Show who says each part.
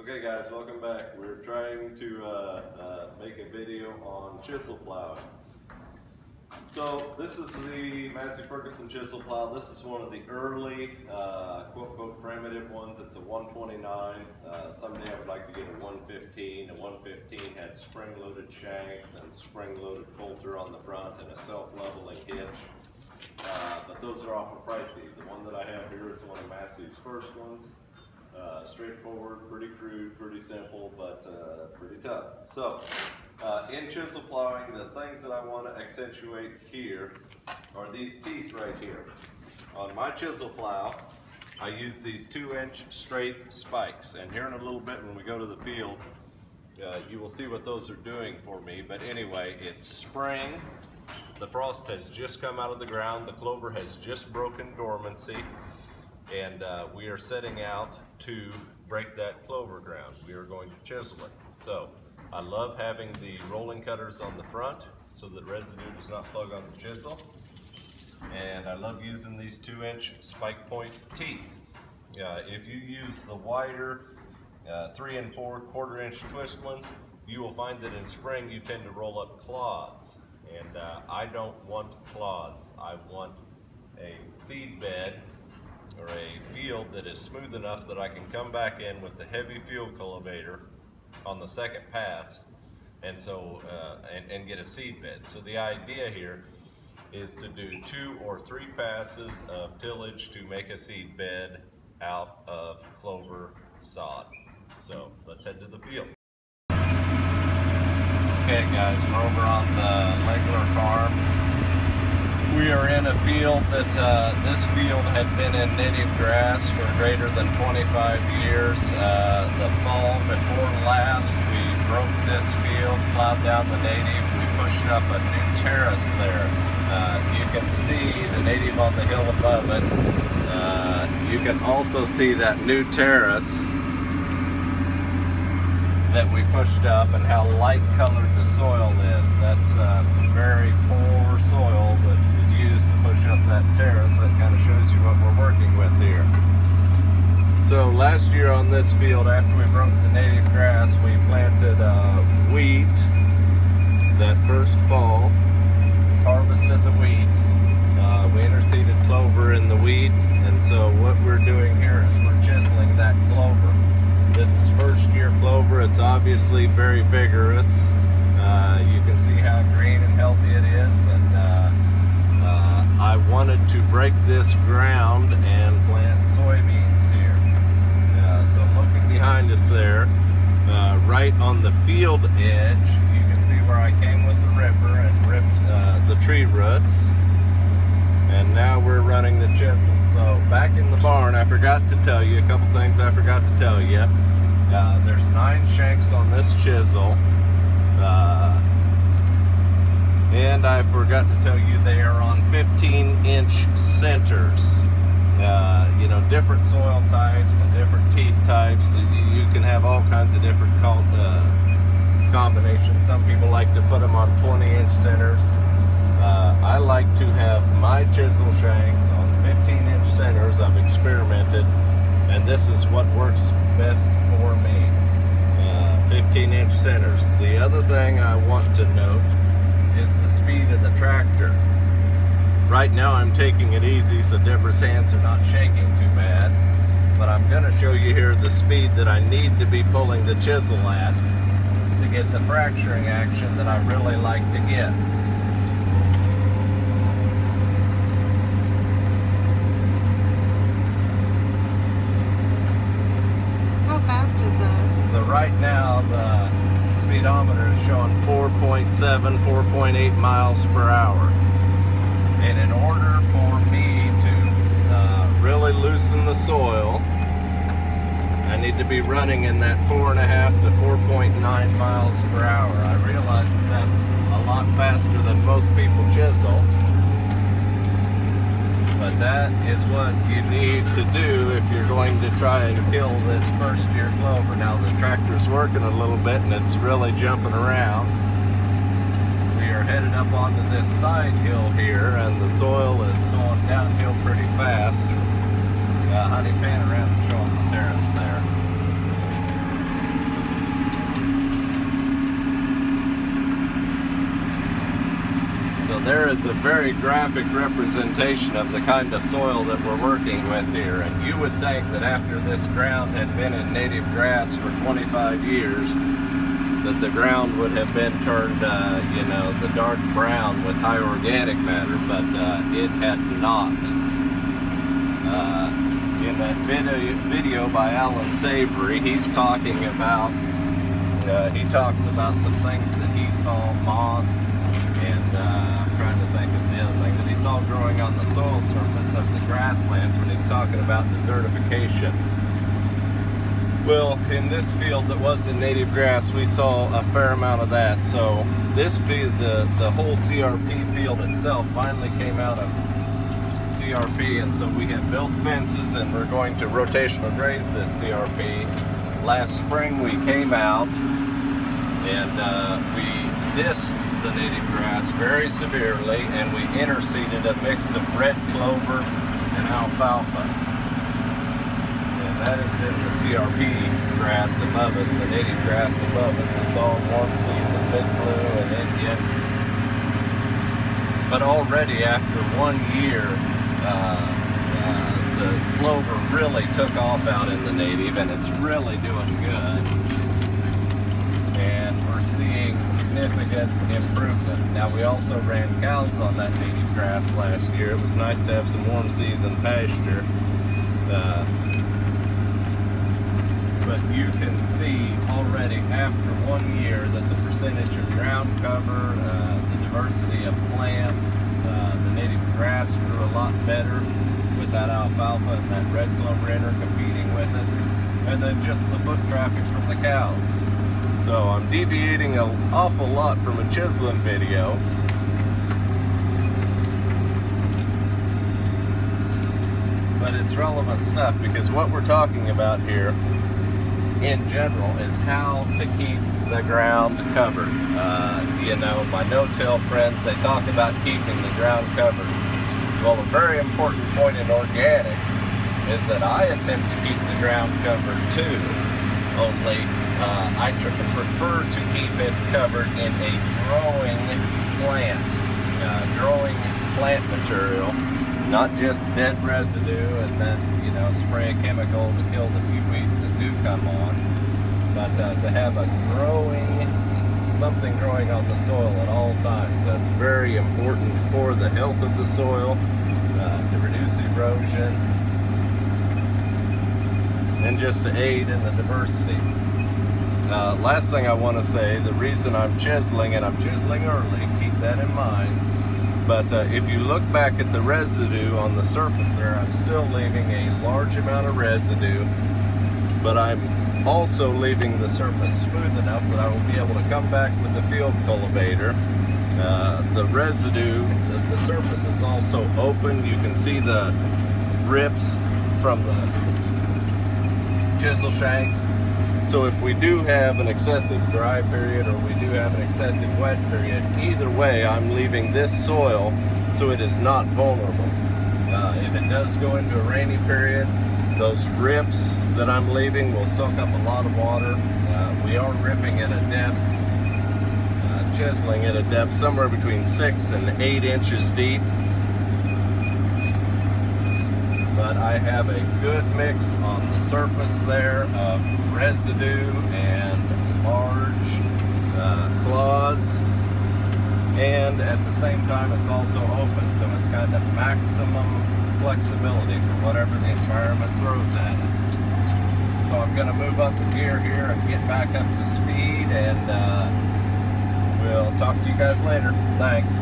Speaker 1: Okay guys, welcome back. We're trying to make a video on chisel plowing. So this is the Massey Ferguson chisel plow. This is one of the early quote primitive ones. It's a 129. Someday I would like to get a 115. A 115 had spring-loaded shanks and spring-loaded coulter on the front and a self-leveling hitch. But those are awful pricey. The one that I have here is one of Massey's first ones. Straightforward, pretty crude, pretty simple, but pretty tough. So, in chisel plowing, the things that I want to accentuate here are these teeth right here. On my chisel plow, I use these 2-inch straight spikes, and here in a little bit when we go to the field, you will see what those are doing for me. But anyway, it's spring, the frost has just come out of the ground, the clover has just broken dormancy, and we are setting out to break that clover ground. We are going to chisel it. So I love having the rolling cutters on the front so that residue does not plug on the chisel. And I love using these 2-inch spike point teeth. If you use the wider 3 and 4 1/4-inch twist ones, you will find that in spring you tend to roll up clods. And I don't want clods. I want a seed bed or a field that is smooth enough that I can come back in with the heavy field cultivator on the second pass and so and get a seed bed. So the idea here is to do 2 or 3 passes of tillage to make a seed bed out of clover sod. So let's head to the field. Okay guys, we're over on the Legler farm. We are in a field that this field had been in native grass for greater than 25 years. The fall before last, we broke this field, plowed down the native. We pushed up a new terrace there. You can see the native on the hill above it. You can also see that new terrace that we pushed up and how light colored the soil is. That's some very poor soil that was used to push up that terrace. That kind of shows you what we're working with here. So last year on this field, after we broke the native grass, we planted wheat that first fall, harvested the wheat. We interseeded clover in the wheat, and so what we're doing here is we're chiseling that clover. This is first year clover. It's obviously very vigorous. You can see how green and healthy it is, and I wanted to break this ground and plant soybeans here. So looking behind us there, right on the field edge, you can see where I came with the ripper and ripped the tree roots. And now we're running the chisel. So back in the barn, I forgot to tell you a couple things I forgot to tell you. There's 9 shanks on this chisel. And I forgot to tell you they are on 15-inch centers. You know, different soil types and different teeth types. You can have all kinds of different combinations. Some people like to put them on 20-inch centers. I like to have my chisel shanks on 15-inch centers. I've experimented, and this is what works best for me. 15-inch centers. The other thing I want to note is the speed of the tractor. Right now I'm taking it easy so Deborah's hands are not shaking too bad, but I'm going to show you here the speed that I need to be pulling the chisel at to get the fracturing action that I really like to get. So right now the speedometer is showing 4.7, 4.8 miles per hour. And in order for me to really loosen the soil, I need to be running in that 4.5 to 4.9 miles per hour. I realize that that's a lot faster than most people chisel. But that is what you need to do if you're going to try and kill this first year clover. Now the tractor's working a little bit and it's really jumping around. We are headed up onto this side hill here, and the soil is going downhill pretty fast. Honey, pan around and show them the terrace there. there is a very graphic representation of the kind of soil that we're working with here. And you would think that after this ground had been in native grass for 25 years, that the ground would have been turned, you know, the dark brown with high organic matter, but it had not. In that video by Alan Savory, he's talking about, he talks about some things that he saw, moss, and I'm trying to think of the other thing that he saw growing on the soil surface of the grasslands when he's talking about desertification. Well, in this field that was in native grass, we saw a fair amount of that. So this field, the whole CRP field itself finally came out of CRP, and so we have built fences and we're going to rotational graze this CRP. Last spring we came out and we dissed the native grass very severely, and we interseeded a mix of red clover and alfalfa. That is in the CRP grass above us, the native grass above us. It's all warm season, mid blue and Indian. But already after 1 year, the clover really took off out in the native, and it's really doing good. And we're seeing significant improvement. Now, we also ran cows on that native grass last year. It was nice to have some warm season pasture. But you can see already after 1 year that the percentage of ground cover, the diversity of plants, the native grass grew a lot better with that alfalfa and that red clover intercompeting with it, and then just the foot traffic from the cows. So I'm deviating an awful lot from a chiseling video. But it's relevant stuff, because what we're talking about here in general is how to keep the ground covered. You know, my no-till friends, they talk about keeping the ground covered. Well, a very important point in organics is that I attempt to keep the ground covered too, only I prefer to keep it covered in a growing plant material, not just dead residue and then, you know, spray a chemical to kill the few weeds that do come on, but to have a something growing on the soil at all times. That's very important for the health of the soil, to reduce erosion, and just to aid in the diversity. Last thing I want to say, the reason I'm chiseling, and I'm chiseling early, keep that in mind, but if you look back at the residue on the surface there, I'm still leaving a large amount of residue, but I'm also leaving the surface smooth enough that I will be able to come back with the field cultivator. The residue, the surface is also open. You can see the rips from the chisel shanks. So if we do have an excessive dry period or we do have an excessive wet period, either way I'm leaving this soil so it is not vulnerable. If it does go into a rainy period, those rips that I'm leaving will soak up a lot of water. We are ripping at a depth, chiseling at a depth somewhere between 6 and 8 inches deep. But I have a good mix on the surface there of residue and large clods, and at the same time it's also open, so it's kind of maximum flexibility for whatever the environment throws at us. So I'm going to move up the gear here and get back up to speed, and we'll talk to you guys later. Thanks.